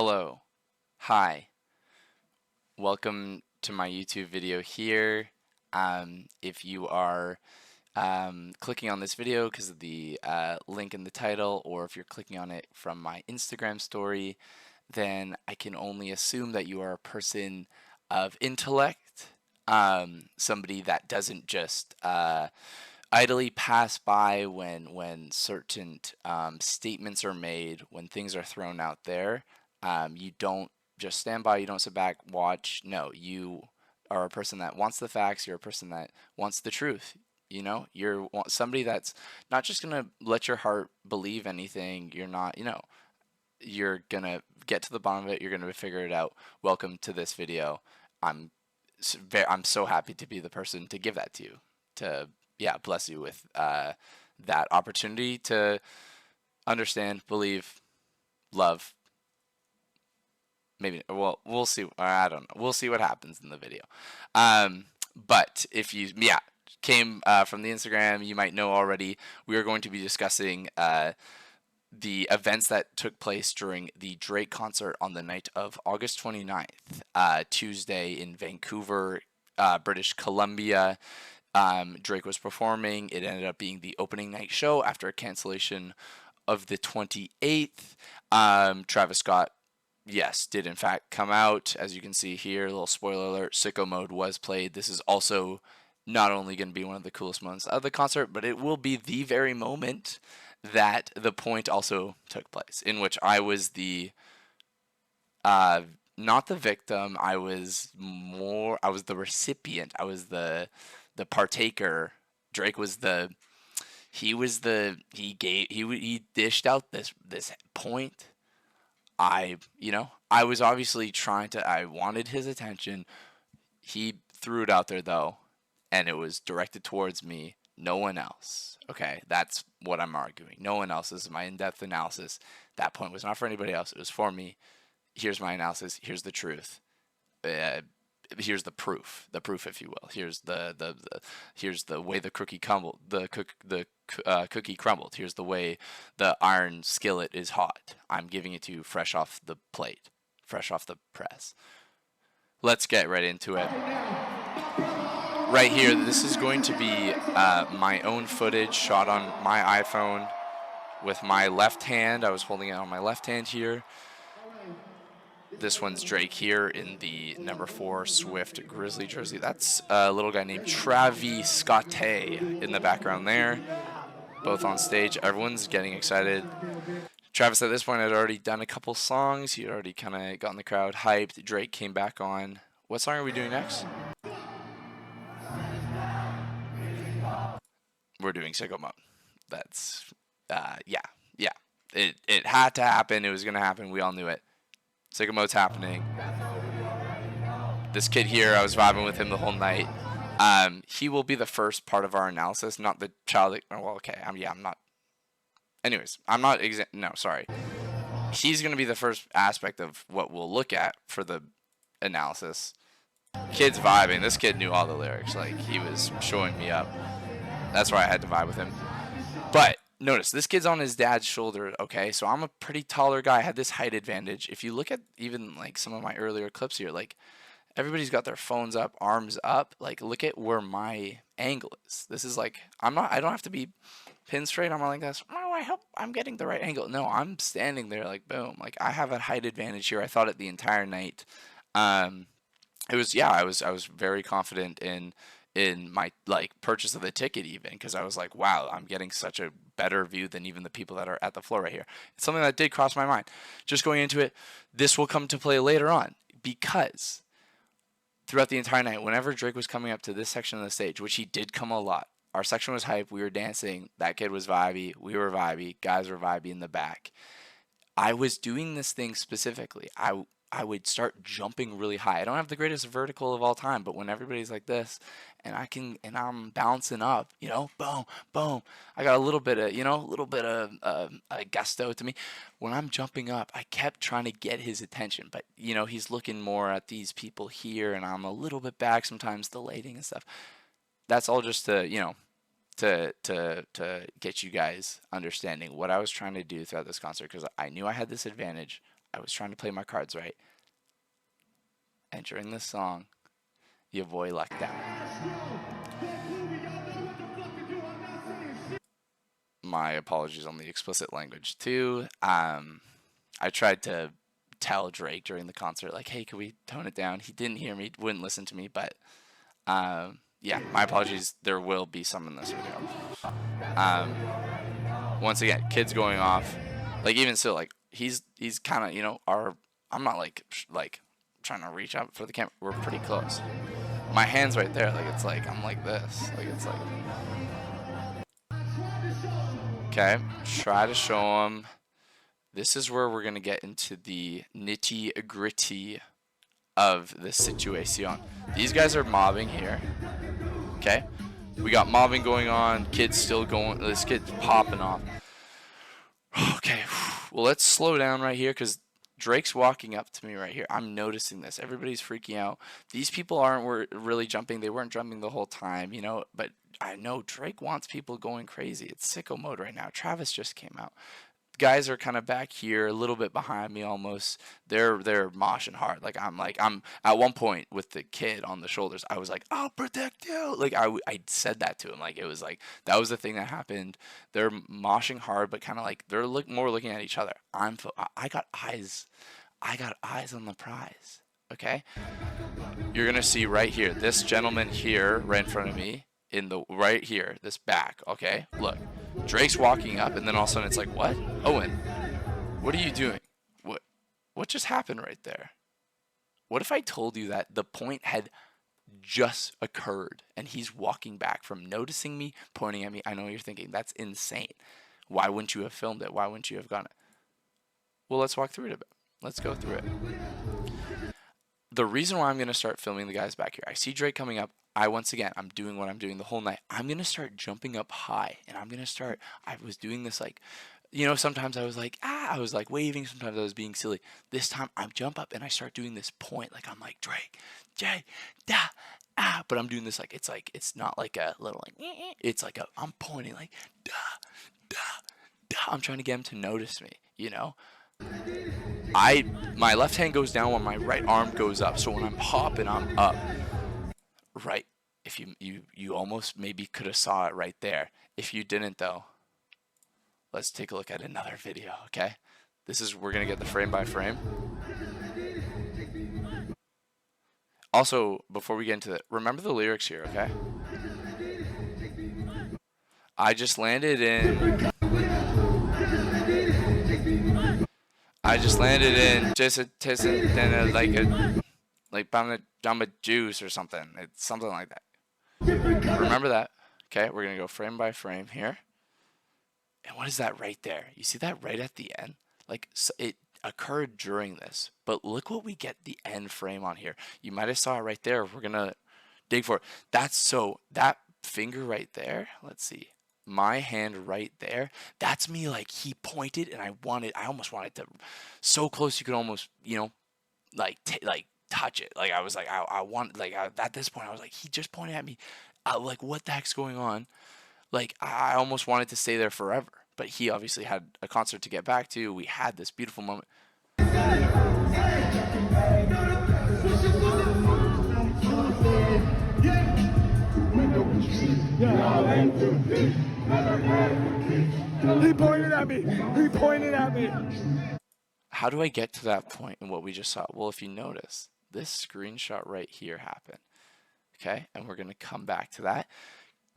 Hello, hi, welcome to my YouTube video here. If you are clicking on this video because of the link in the title, or if you're clicking on it from my Instagram story, then I can only assume that you are a person of intellect, somebody that doesn't just idly pass by when certain statements are made, when things are thrown out there. You don't just stand by, you don't sit back, watch. No, you are a person that wants the facts, you're a person that wants the truth. You're somebody that's not just gonna let your heart believe anything. You're not, you're gonna get to the bottom of it, you're gonna figure it out. Welcome to this video. I'm I'm so happy to be the person to give that to you, to yeah, bless you with that opportunity to understand, believe, love. Maybe, well, we'll see. I don't know. We'll see what happens in the video. But if you, yeah, came from the Instagram, you might know already. We are going to be discussing the events that took place during the Drake concert on the night of August 29th, Tuesday in Vancouver, British Columbia. Drake was performing. It ended up being the opening night show after a cancellation of the 28th. Travis Scott, yes, did in fact come out. As you can see here, a little spoiler alert, Sicko Mode was played. This is also not only going to be one of the coolest moments of the concert, but it will be the very moment that the point also took place, in which I was the not the victim. I was the recipient. I was the partaker. Drake was the he dished out this point. I was obviously I wanted his attention. He threw it out there though, and it was directed towards me, no one else. Okay, that's what I'm arguing. No one else. This is my in-depth analysis. That point was not for anybody else. It was for me. Here's my analysis. Here's the truth. Here's the proof, if you will. Here's here's the way the cookie crumbled. Cookie crumbled. Here's the way the iron skillet is hot. I'm giving it to you fresh off the plate, fresh off the press. Let's get right into it. Right here, this is going to be my own footage shot on my iPhone with my left hand. I was holding it on my left hand here. This one's Drake here in the number 4 Swift Grizzly jersey. That's a little guy named Travis Scott in the background there. Both on stage. Everyone's getting excited. Travis at this point had already done a couple songs. He had already kind of gotten the crowd hyped. Drake came back on. What song are we doing next? We're doing Sicko Mode. That's, yeah. It had to happen. It was going to happen. We all knew it. Sicko Mode's happening. This kid here, I was vibing with him the whole night. He will be the first part of our analysis, not the child. Well, okay. I'm not. Anyways, I'm not. No, sorry. He's going to be the first aspect of what we'll look at for the analysis. Kid's vibing. This kid knew all the lyrics. Like, he was showing me up. That's why I had to vibe with him. But notice, this kid's on his dad's shoulder, okay? So I'm a pretty taller guy. I had this height advantage. If you look at even, like, some of my earlier clips here, like, everybody's got their phones up, arms up. Like, look at where my angle is. This is like, I don't have to be pin straight. I'm not like this. Oh, I hope I'm getting the right angle. No, I'm standing there like, boom. Like, I have a height advantage here. I thought it the entire night. It was, yeah, I was very confident in my, like, purchase of the ticket, even, because I was like, wow, I'm getting such a better view than even the people that are at the floor right here. It's something that did cross my mind. Just going into it, this will come to play later on, because throughout the entire night, whenever Drake was coming up to this section of the stage, which he did come a lot, our section was hype, we were dancing, that kid was vibey, we were vibey, guys were vibey in the back. I was doing this thing specifically. I would start jumping really high. I don't have the greatest vertical of all time, but when everybody's like this, and I'm bouncing up, boom, boom. I got a little bit of, gusto to me. When I'm jumping up, I kept trying to get his attention, but he's looking more at these people here, and I'm a little bit back sometimes, the lighting and stuff. That's all just to, to get you guys understanding what I was trying to do throughout this concert, because I knew I had this advantage. I was trying to play my cards right. Entering this song, your boy lucked out. My apologies on the explicit language too. I tried to tell Drake during the concert, like, hey, can we tone it down? He didn't hear me, wouldn't listen to me, but yeah, my apologies. There will be some in this video. Once again, kids going off, like even still, like he's kind of, you know, I'm not like trying to reach out for the camera. We're pretty close. My hand's right there, like it's like I'm like this, like it's like. Okay, try to show him. This is where we're gonna get into the nitty gritty of the situation. These guys are mobbing here. Okay, we got mobbing going on. Kids still going. This kid's popping off. Okay, well let's slow down right here because Drake's walking up to me right here. I'm noticing this. Everybody's freaking out. These people were really jumping. They weren't jumping the whole time, you know. But I know Drake wants people going crazy. It's sicko mode right now. Travis just came out. Guys are kind of back here, a little bit behind me almost. They're moshing hard. Like I'm at one point with the kid on the shoulders. I was like, I'll protect you. Like I said that to him. Like it was like that was the thing that happened. They're moshing hard, but kind of like they're more looking at each other. I got eyes. I got eyes on the prize. Okay. You're gonna see right here. This gentleman here, right in front of me, in the right here, this back. Okay. Look. Drake's walking up, and then all of a sudden it's like, what? Owen, what are you doing? What just happened right there? What if I told you that the point had just occurred, and he's walking back from noticing me, pointing at me? I know you're thinking, that's insane. Why wouldn't you have filmed it? Why wouldn't you have gone it? Well, let's walk through it a bit. Let's go through it. The reason why I'm going to start filming the guys back here, I see Drake coming up. Once again, I'm doing what I'm doing the whole night. I'm going to start jumping up high, and I'm going to start, I was doing this like, you know, sometimes I was like, I was like waving, sometimes I was being silly. This time I jump up and I start doing this point, like I'm like, Drake, J, da, ah, but I'm doing this like, it's not like a little like, it's like I'm pointing like, da, da, da. I'm trying to get him to notice me, you know? My left hand goes down when my right arm goes up, so when I'm hopping, I'm up. Right, if you almost maybe could have saw it right there. If you didn't though, let's take a look at another video, okay? We're gonna get the frame by frame. Also, before we get into it, remember the lyrics here, okay? I just landed in like Jamba Juice or something. It's something like that. Remember that. Okay, we're gonna go frame by frame here. And what is that right there? You see that right at the end? Like so it occurred during this, but look what we get the end frame on here. You might have saw it right there. We're gonna dig for it. That finger right there. Let's see. My hand right there. That's me. Like he pointed, and I almost wanted to, so close you could almost, you know, like touch it. Like I was like, at this point I was like, he just pointed at me. Like what the heck's going on? Like I almost wanted to stay there forever, but he obviously had a concert to get back to. We had this beautiful moment. He pointed at me. He pointed at me. How do I get to that point in what we just saw? Well, if you notice, this screenshot right here happened. Okay, and we're going to come back to that.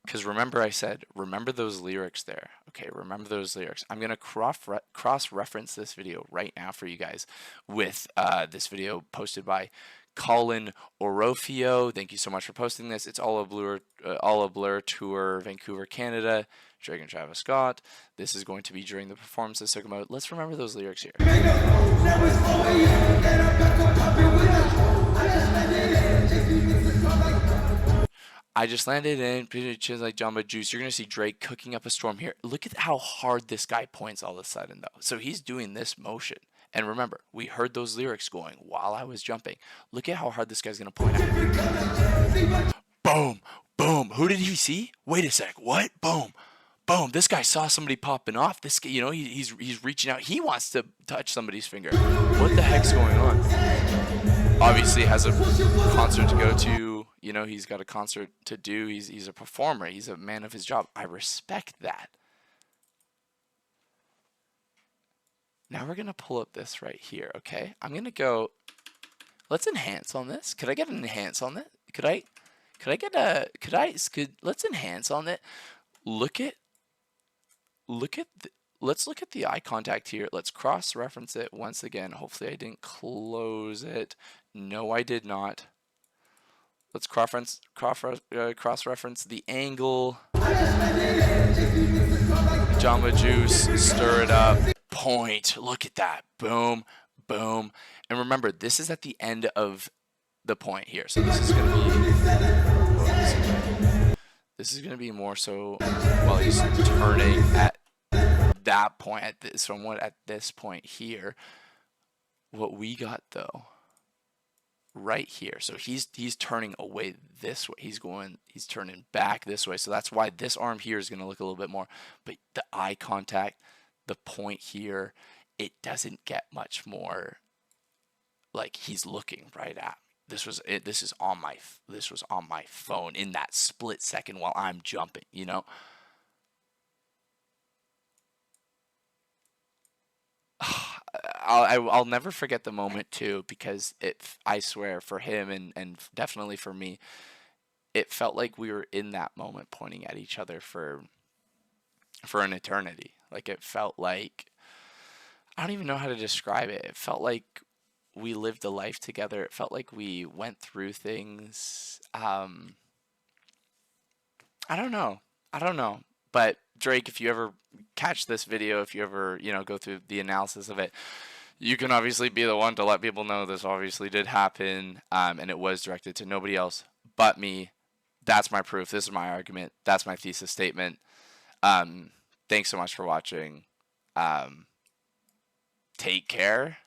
Because remember I said, remember those lyrics there. Okay, remember those lyrics. I'm going to cross-reference this video right now for you guys with this video posted by Colin Orofio. Thank you so much for posting this. It's All a Blur Tour, Vancouver, Canada. Drake and Travis Scott. This is going to be during the performance of Sicko Mode. Let's remember those lyrics here. I just landed in bitches like Jamba Juice. You're going to see Drake cooking up a storm here. Look at how hard this guy points all of a sudden, though. So he's doing this motion. And remember, we heard those lyrics going while I was jumping. Look at how hard this guy's going to point at. Boom, boom. Who did he see? Wait a sec. What? Boom, boom, this guy saw somebody popping off. This guy, he's reaching out. He wants to touch somebody's finger. What the heck's going on? Obviously has a concert to go to. He's got a concert to do. He's a performer. He's a man of his job. I respect that. Now we're gonna pull up this right here, okay? I'm gonna go. Let's enhance on this. Could I get an enhance on it? Let's enhance on it. Let's look at the eye contact here. Let's cross-reference it once again. Hopefully I didn't close it. No, I did not. Let's cross-reference the angle. Jamba Juice, stir it up. Point. Look at that. Boom, boom. And remember, this is at the end of the point here. So this is going to be more so while he's turning at that point, at this point here. What we got though, right here. So he's turning away this way. He's turning back this way. So that's why this arm here is going to look a little bit more. But the eye contact, the point here, it doesn't get much more. Like he's looking right at me. This was on my phone in that split second while I'm jumping. I'll never forget the moment too, because I swear, for him and definitely for me, it felt like we were in that moment pointing at each other for an eternity. Like it felt like, I don't even know how to describe it. It felt like we lived a life together. It felt like we went through things. I don't know. But Drake, if you ever catch this video, if you ever, go through the analysis of it, you can obviously be the one to let people know this obviously did happen, and it was directed to nobody else but me. That's my proof. This is my argument. That's my thesis statement. Thanks so much for watching. Take care.